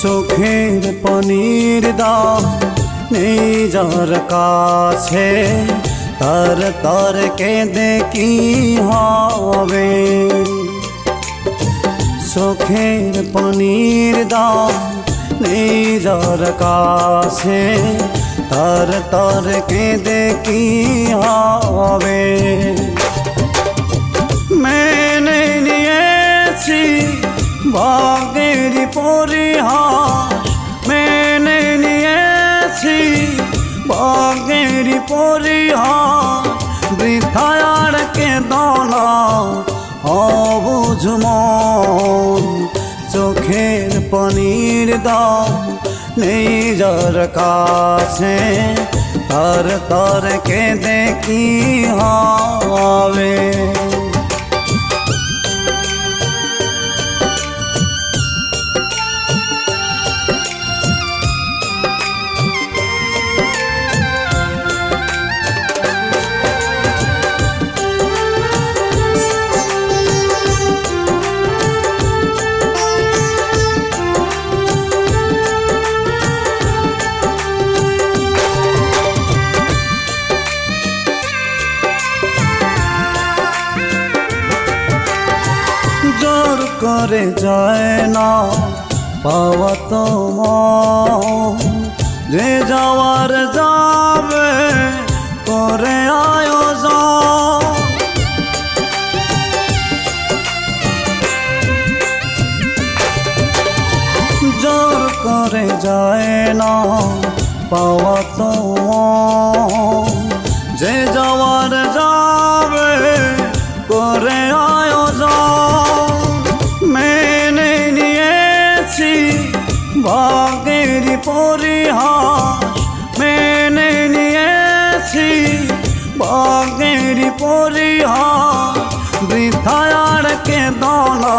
চোখের পানির দাম নেই যার কাছে, তার তার কেঁদে কি হবে। চোখের পানির দাম নেই যার কাছে, তার তার কেঁদে কি হবে। মেনে নিয়েছি ভাগ্যের পরিহাস, মেনে নিয়েছি ভাগ্যের পরিহাস। বৃথায় আর কেঁদো না অবুঝ মন, চোখের পানির দাম নেই যার কাছে, তার তার কেঁদে কি হবে। জোর করে যায় না পাওয়া তোমার, যে যাওয়ার যাবে করে আয়োজন। জোর করে যায় না পাওয়া তোমার, যে যাওয়ার যাবে করে আয়োজন। মেনে নিয়েছি ভাগ্যের পরিহাস, মেনে নিয়েছি ভাগ্যের পরিহাস। বৃথায় আর কেঁদো না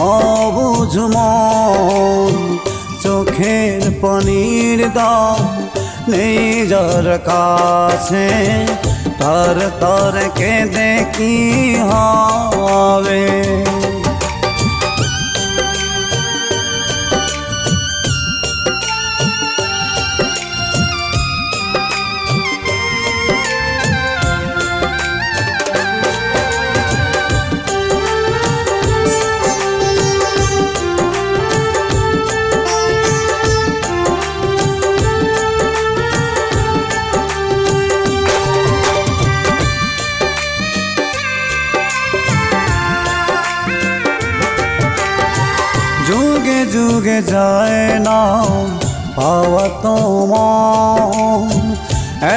অবুঝ মন, চোখের পানির দাম নেই যার কাছে, তার তার কেঁদে কি হবে। যুগে যুগে যায় না পাওয়া তোমার,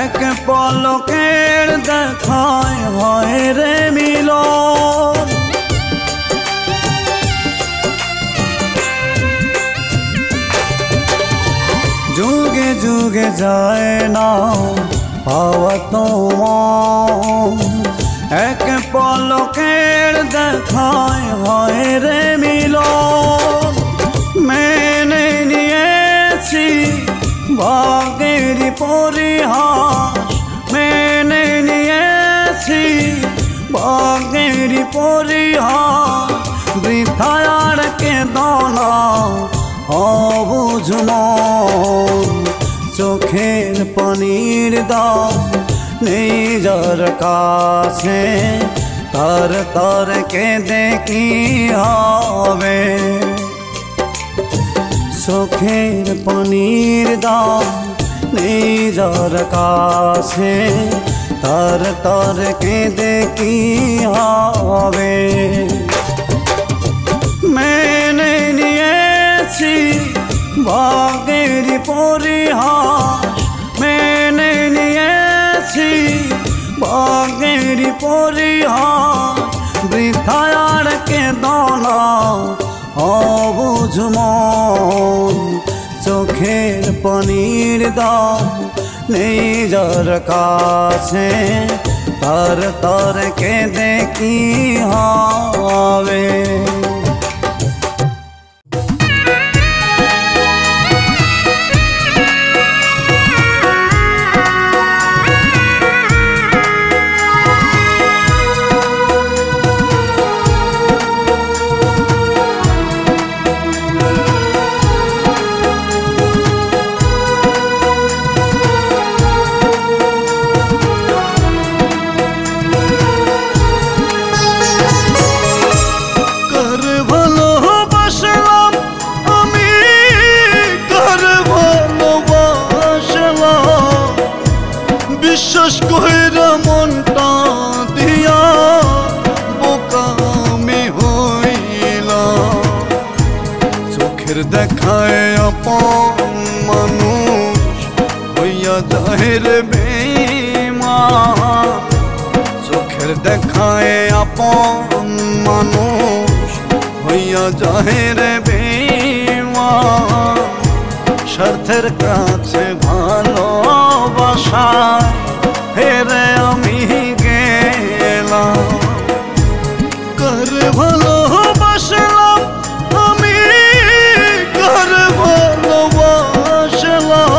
এক পলকের দেখায় হয় রে মিলন। যুগে যুগে যায় না পাওয়া তোমার, এক পলকের দেখায় হয় রে মিলন। মেনে নিয়েছি ভাগ্যের পরিহাস, মেনে নিয়েছি ভাগ্যের পরিহাস। বৃথায় আর কেঁদো না অবুঝ মন, চোখের পানির দাম নেই যার কাছে, তার তার কেঁদে কি হবে। চোখের পানির দাম নেই যার কাছে, তার তার কেঁদে কি হবে। মেনে নিয়েছি ভাগ্যের পরিহাস, মেনে নিয়েছি ভাগ্যের পরিহাস। বৃথায় আর কেঁদো না অবুঝ মন, চোখের পানির দাম নেই যার কাছে, তার তার কেঁদে কি হবে। চোখের দেখায় আপন মানুষ হইয়া যায় রে বেঈমান। চোখের দেখায় আপন মানুষ হইয়া যায় রে বেঈমান। স্বার্থের কাছে ভালোবাসায় হেরে আমি গেলাম। কার ভালোবাসলাম আমি, কার ভালোবাসলাম,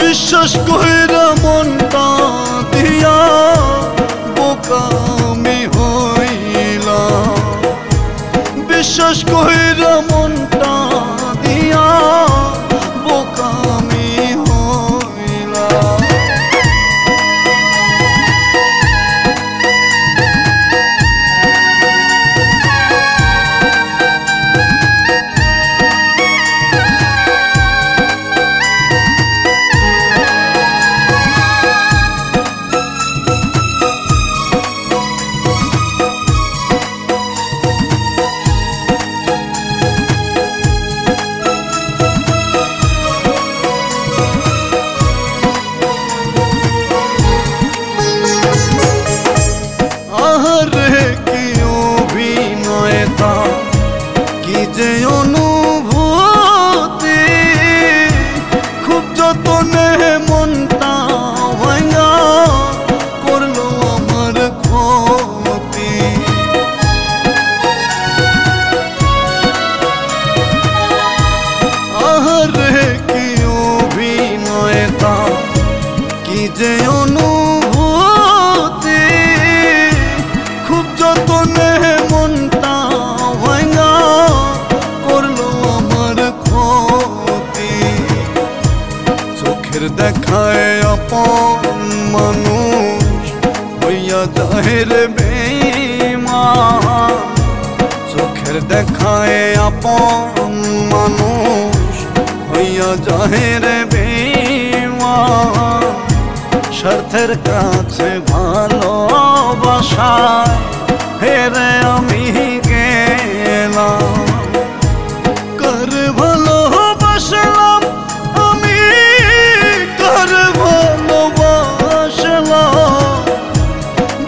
বিশ্বাস কইরা মনটা দিয়া বোকা আমি হইলাম। বিশ্বাস কইরা মনটা দিয়া বোকা আমি হইলাম। কি যে অনুভূতি, খুব যতনে মনটা ভাঙা করলো আমার ক্ষতি। আহারে কি অভিনয়তা, কি যে অনুভূতি, খুব যতনে মনটা ভাঙা করলো আমার ক্ষতি। চোখের দেখায় আপন মানুষ হইয়া যায় রে বেঈমান। চোখের দেখায় আপন মানুষ হইয়া যায় রে বেঈমান। স্বার্থের কাছে ভালোবাসায় হেরে আমি গেলাম। কার ভালোবাসলাম আমি, কার ভালোবাসলাম,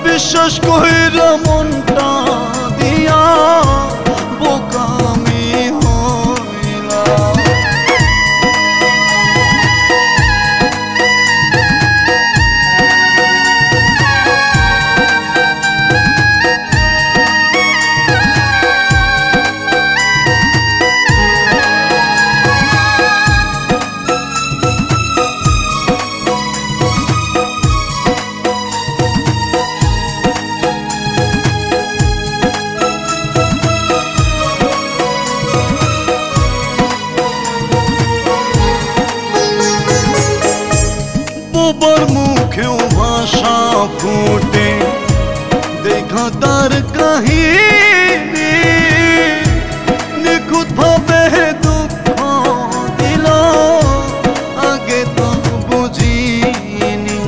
বিশ্বাস কইরা মনটা দিয়া বোকা আমি হইলাম। বোবার মুখেও ভাষা ফুটে দেখা তার কাহিনী। নিখুঁত ভাবে দুঃখ দিল আগে তো বুঝিনি।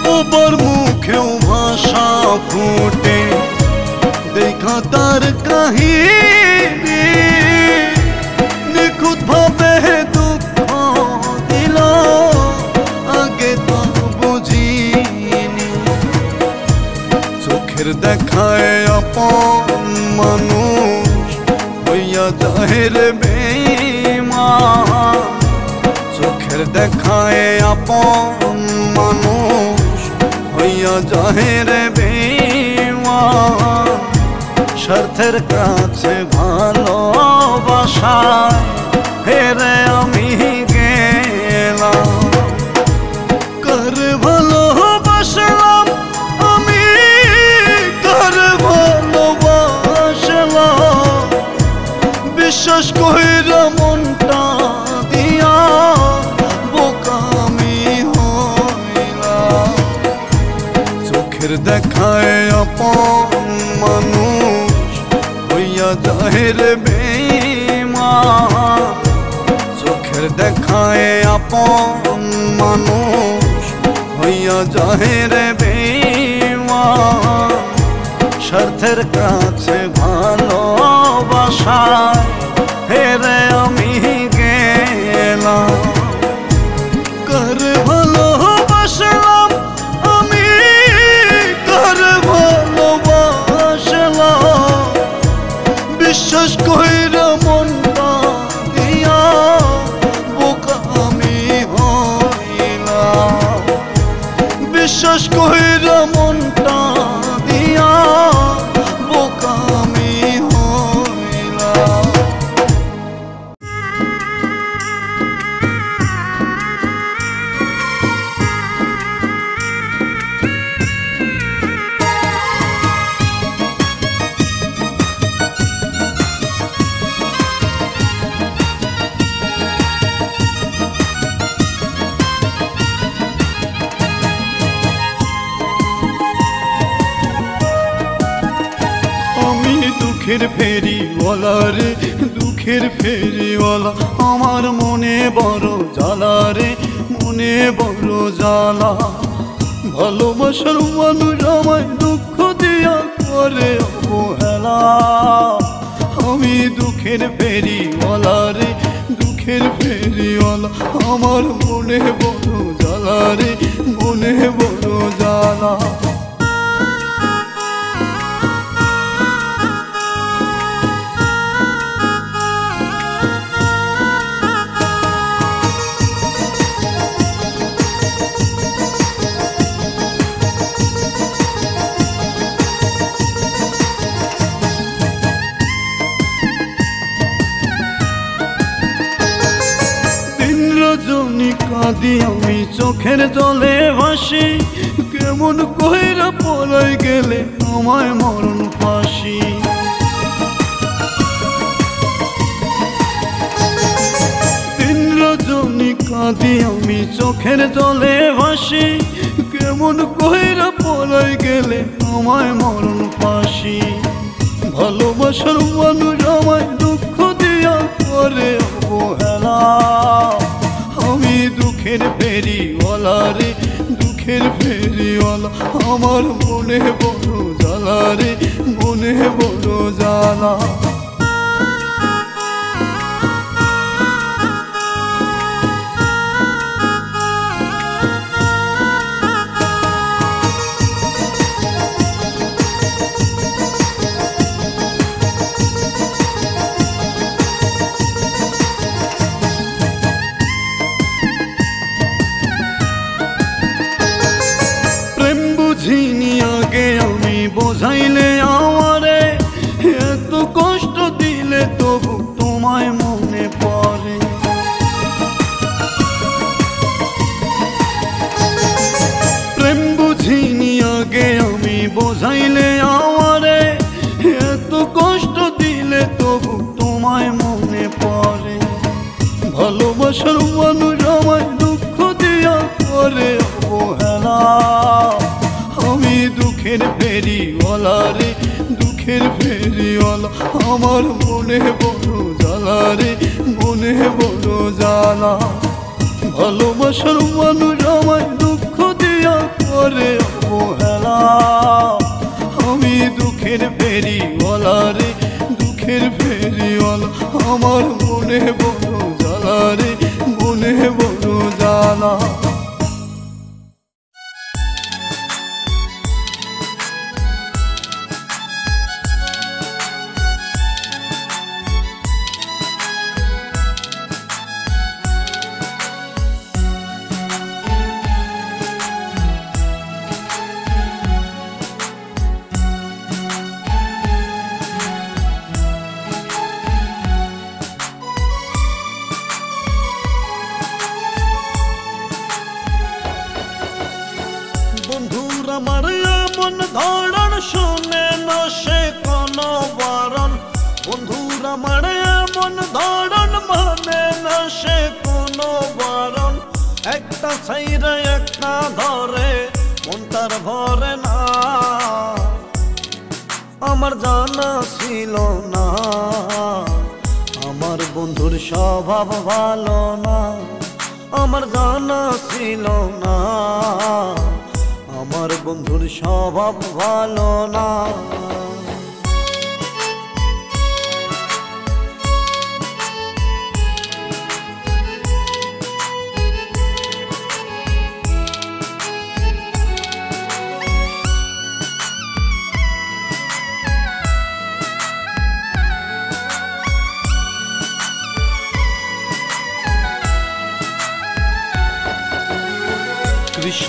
বোবার মুখেও ভাষা ফুটে দেখা তার কাহিনী। নিখুঁত ভাবে দুঃখ দিল আগে তো বুঝিনি। চোখের দেখায় আপন মানুষ হইয়া যায় রে বেঈমান। চোখের দেখায় আপন মানুষ হইয়া যায় রে বেঈমান। স্বার্থের কাছে ভালোবাসায় হেরে আমি গেলাম। কার ভালোবাসলাম আমি, কার ভালোবাসলাম, বিশ্বাস কইরা মনটা দিয়া বোকা আমি হইলাম। চোখের দেখায় আপন মানুষ হইয়া যায় রে বেঈমান। চোখের দেখায় আপন মানুষ হইয়া যায় রে বেঈমান। স্বার্থের কাছে ভালোবাসায় হেরে আমি গেলাম। কার ভালোবাসলাম আমি, কার ভালোবাসলাম, বিশ্বাস কইরা মনটা দিয়া বোকা আমি হইলাম। বিশ্বাস কইরা মনটা দিয়া বোকা আমি হইলাম। দুঃখের ফেরিওয়ালা রে, দুঃখের ফেরিওয়ালা, আমার মনে বড় জ্বালা রে, মনে বড় জ্বালা। ভালোবাসার মানুষ আমায় দুঃখ দিয়া করে অবহেলা। আমি দুঃখের ফেরিওয়ালা রে, দুঃখের ফেরিওয়ালা, আমার মনে বড় জ্বালা রে, মনে বড় জ্বালা। কাঁদি আমি চোখের জলে ভাসি, কেমন কইরা পলাই গেলে আমায় মরণ ফাঁসি। দিন রজনী কাঁদি আমি চোখের জলে ভাসি, কেমন কইরা পলাই গেলে আমায় মরণ ফাঁসি। ভালোবাসার মানুষ আমায় দুঃখ দিয়া করে অবহেলা। আমি দুঃখের ফেরিওয়ালা রে, দুঃখের ফেরিওয়ালা, আমার মনে বড় জ্বালা রে, মনে বড় জ্বালা। বোঝাইলে আমারে, এত কষ্ট দিলে তবু তোমায় মনে পড়ে। প্রেম বুঝিনি আগে আমি, বোঝাইলে আমারে, এত কষ্ট দিলে তবু তোমায় মনে পড়ে। ভালোবাসার মানুষ আমায় দুঃখ দিয়া করে অবহেলা। আমি দুঃখের ফেরিওয়ালা রে, দুঃখের ফেরিওয়ালা, আমার মনে বড় জ্বালা রে, মনে বড় জ্বালা। ভালোবাসার মানুষ আমায় দুঃখ দিয়া করে অবহেলা। আমি দুঃখের ফেরিওয়ালা রে, দুঃখের ফেরিওয়ালা, আমার মনে বড় জ্বালা রে, মনে বড় জ্বালা। আমার এমন ধরন শুনে না সে কোনো বারণ, বন্ধুর আমার এমন ধরন মানে না সে কোনো বারণ। একটা ছাইরে একটা ধরে মন তার ভরে না, আমার জানা ছিল না আমার বন্ধুর স্বভাব ভালো না, আমার জানা ছিল না আমার বন্ধুর স্বভাব ভালো না।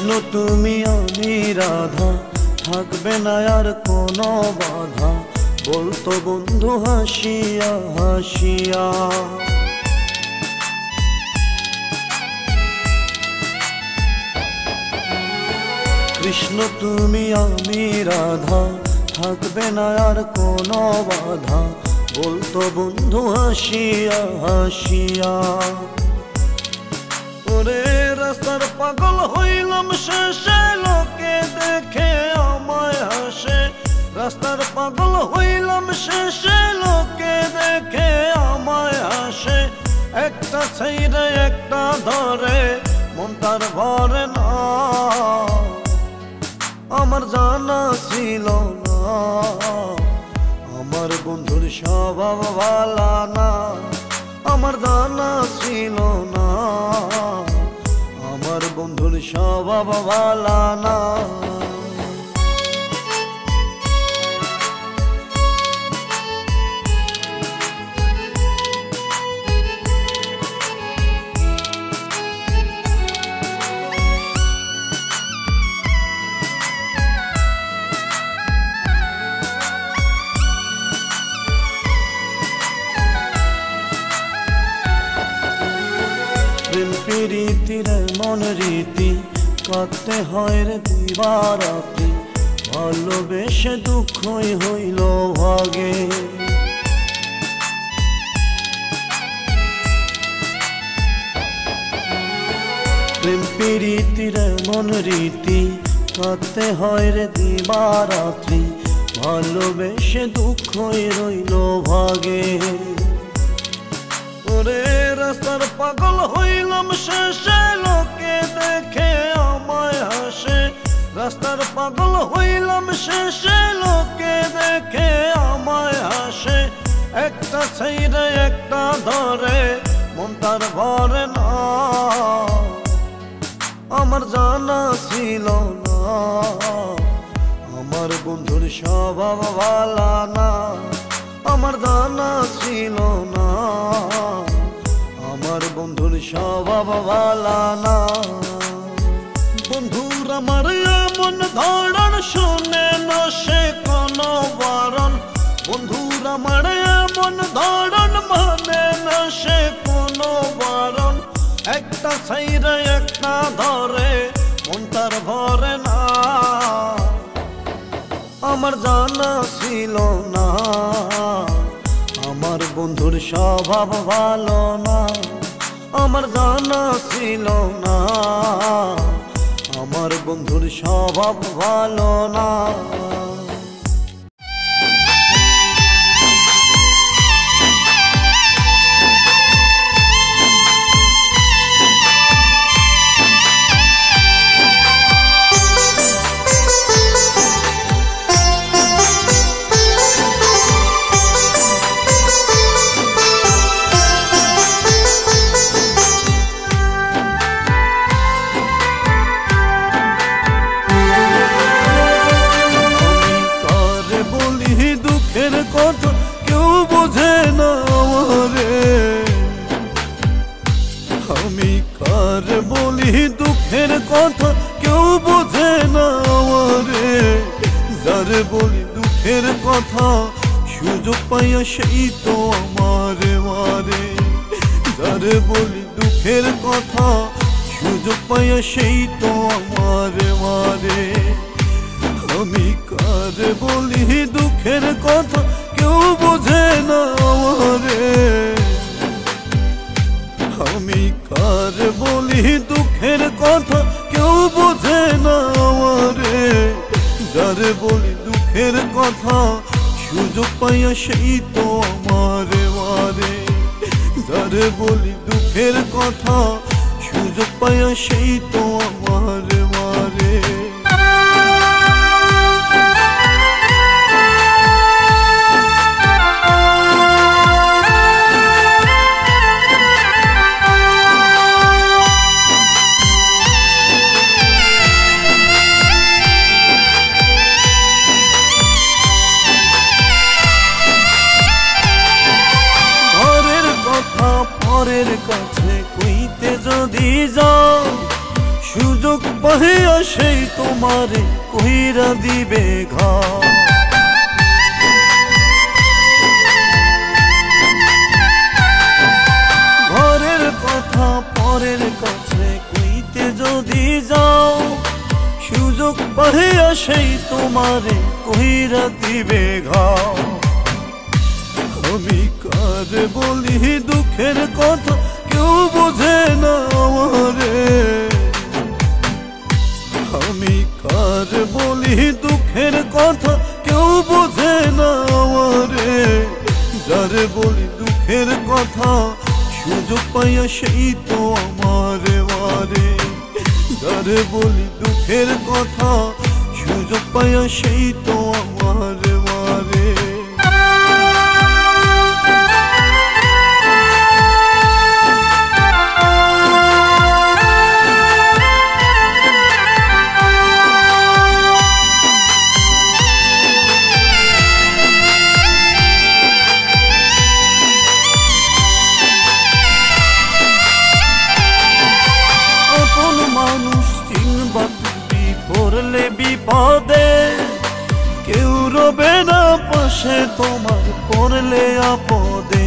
কৃষ্ণ তুমি আমি রাধা, থাকবে না আর কোনো বাধা, বলতো বন্ধু হাসিয়া হাসিয়া। কৃষ্ণ তুমি আমি রাধা, থাকবে না আর কোনো বাধা, বলতো বন্ধু হাসিয়া হাসিয়া। ওরে রাস্তার পাগল হইলাম শেষে, লোকে দেখে আমায় হাসে। রাস্তার পাগল হইলাম শেষে, লোকে দেখে আমায় হাসে। একটা ছাইরে একটা ধরে, মন তার ভরে না। আমার জানা ছিল না, আমার বন্ধুর স্বভাব ভালো না। আমার জানা ছিল না, আমার বন্ধুর স্বভাব ভালো না। প্রেম প্রীতির মন রীতি, কাটতে হয় রে দিবারাত্রি, ভালোবেসে দুঃখই হইল ভাগে। প্রেম প্রীতির মন রীতি, কাটতে হয় রে দিবারাত্রি, ভালোবেসে দুঃখই রইল ভাগে। ওরে রাস্তার পাগল হইলাম শেষে, লোকে দেখে আমায় হাসে। রাস্তার পাগল হইলাম শেষে, লোকে দেখে আমায় হাসে। একটা ছাইরে একটা ধরে, মন তার ভরে না। আমার জানা ছিল না, আমার বন্ধুর স্বভাব ভালো না। আমার জানা ছিল না, আমার বন্ধুর স্বভাব ভালো না। বন্ধুর আমার এমন ধরন, শুনে না সে কোনো বারণ। বন্ধুর আমার এমন ধরন, মানে না সে কোনো বারণ। একটা ছাইরে একটা ধরে, মন তার ভরে না। আমার জানা ছিল না, আমার বন্ধুর স্বভাব ভালো না। আমার জানা ছিল না, আমার বন্ধুর স্বভাব ভালো না। কথা কেউ বোঝে না আমারে, আমি কার বলি দুঃখের কথা কেউ বোঝে না আমারে। যারে বলি দুঃখের কথা, সুযোগ পাইয়া সেই তো আমারে মারে। যারে বলি দুঃখের কথা, সুযোগ পাইয়া সেই তো আমারে মারে। আমি কার বলি দুঃখের কথা, কেউ বোঝে না আমারে। আমি কার বলি দুঃখের কথা, কেউ বোঝে না আমারে। যারে বলি দুঃখের কথা, সুযোগ পাইয়া সেই তো আমারে মারে। যারে বলি দুঃখের কথা, সুযোগ পাইয়া সেই তো আমারে মারে। পরের কাছে কইতে যদি যাও, সুযোগ পাহিয়া সেই তোমারে কইরা দিবে ঘাও। ঘরের কথা পরের কাছে কইতে যদি যাও, সুযোগ পাহিয়া সেই তোমারে কইরা দিবে ঘাও। আমি কার বলি দুঃখের কথা, কেউ বোঝে না আমারে। আমি কার বলি দুঃখের কথা, কেউ বোঝে না আমারে। যার বলি দুঃখের কথা, সুযোগ পাইয়া সেই তো আমারে মারে। যার বলি দুঃখের কথা, সুযোগ পাইয়া সেই তো আমারে মারে। পড়লে বিপদে কেউ রবে না পাশে তোমার, পড়লে আপদে।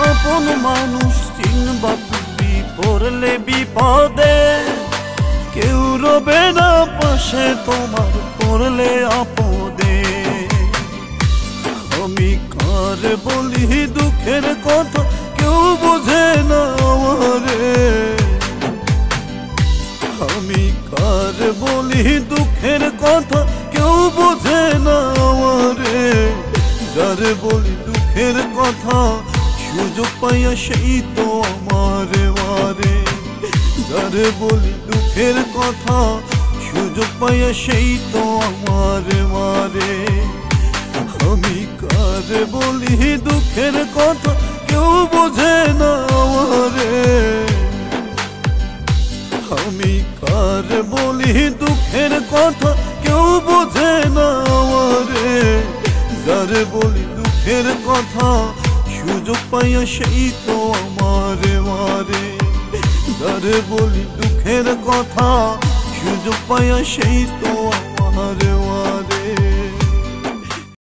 আপন মানুষ চিনবা তুমি পড়লে বিপদে, কেউ রবে না পাশে তোমার, পড়লে আপদে। আমি কার বলি দুঃখের কথা, কেউ বোঝে না আমারে। আমি কার বলি দুঃখের কথা, কেউ বোঝে না আমারে। যার বলি দুঃখের কথা, সুযোগ পাইয়া সেই তো আমারে মারে। যার বলি দুঃখের কথা, সুযোগ পাইয়া সেই তো আমারে মারে। আমি কার বলি দুঃখের কথা, কেউ বোঝে না আমারে। আমি কার বলি দুঃখের কথা, কেউ বোঝে না আমারে। যার বলি দুঃখের কথা, সুযোগ পাইয়া সেই তো আমারে মারে। যার বলি দুঃখের কথা, সুযোগ পাইয়া সেই তো আমারে মারে।